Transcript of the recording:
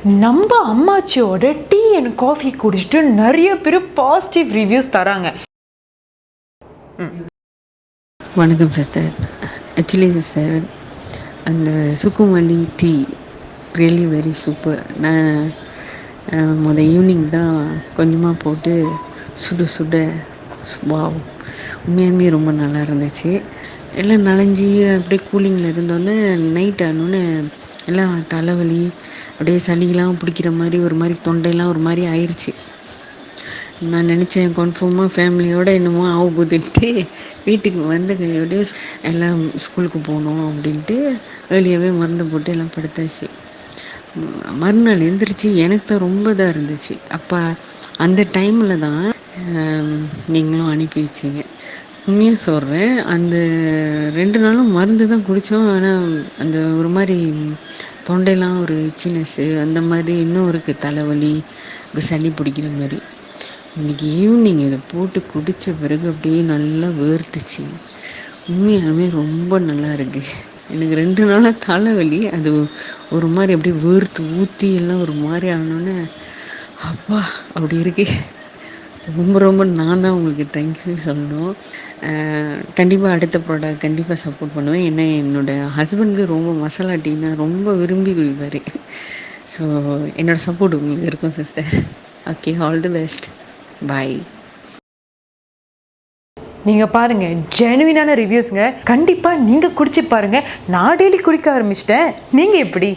நம்ம அம்மாச்சியோட tea and coffee குடிச்சிட்டு நிறைய பேர் பாசிட்டிவ் ரிவ்யூஸ் தராங்க. வணக்கம் சிஸ்டர். ஆக்சுவலி சிஸ்டர், அந்த சுக்குமல்லி டீ ரியலி வெரி சூப்பர். நான் ஈவினிங் தான் கொஞ்சமாக போட்டு சுட சுட வாவ், உண்மையாலுமே ரொம்ப நல்லா இருந்துச்சு. எல்லாம் நனைஞ்சி அப்படியே கூலிங்கில் இருந்தோன்னே நைட் ஆனோன்னு எல்லாம் தலைவலி, அப்படியே சளியெலாம் பிடிக்கிற மாதிரி ஒரு மாதிரி தொண்டையெல்லாம் ஒரு மாதிரி ஆயிடுச்சு. நான் நினச்சேன் கன்ஃபார்மாக ஃபேமிலியோடு என்னமோ ஆக போதுன்ட்டு வீட்டுக்கு வந்த கையோடய எல்லாம் ஸ்கூலுக்கு போகணும் அப்படின்ட்டு ஏர்லியாகவே மருந்து போட்டு எல்லாம் படுத்தாச்சு. மறுநாள் எழுந்திரிச்சு எனக்கு தான் ரொம்ப இதாக இருந்துச்சு. அப்போ அந்த டைமில் தான் நீங்களும் அனுப்பி வச்சிங்க. உண்மையாக சொல்கிறேன், அந்த 2 நாளும் மருந்து தான் குடித்தோம். ஆனால் அந்த ஒரு மாதிரி தொண்டையெல்லாம் ஒரு இச்சினஸ்ஸு அந்த மாதிரி இன்னும் இருக்குது, தலைவலி, சளி பிடிக்கிற மாதிரி. இன்றைக்கி ஈவினிங் இதை போட்டு குடித்த பிறகு அப்படியே நல்லா வேர்த்துச்சு. உண்மையாலுமே ரொம்ப நல்லா இருக்குது. எனக்கு 2 நாளாக தலைவலி, அது ஒரு மாதிரி அப்படியே வேர்த்து ஊற்றி எல்லாம் ஒரு மாதிரி ஆனோன்னே அப்பா அப்படி இருக்கு. ரொம்ப ரொம்ப நான் தான் உங்களுக்கு தேங்க்யூ சொல்லணும். கண்டிப்பாக அடுத்த ப்ராடக்ட் கண்டிப்பாக சப்போர்ட் பண்ணுவேன். ஏன்னா என்னோடய ஹஸ்பண்டுக்கு ரொம்ப மசாலா டீனா ரொம்ப விரும்பி குடிப்பார். ஸோ என்னோடய சப்போர்ட் உங்களுக்கு இருக்கும் sister. Okay, all the best, bye. நீங்கள் பாருங்கள், ஜெனுவினான ரிவ்யூஸுங்க. கண்டிப்பாக நீங்கள் குடிச்சு பாருங்கள். நான் டெய்லி குடிக்க ஆரம்பிச்சிட்டேன். நீங்கள் எப்படி?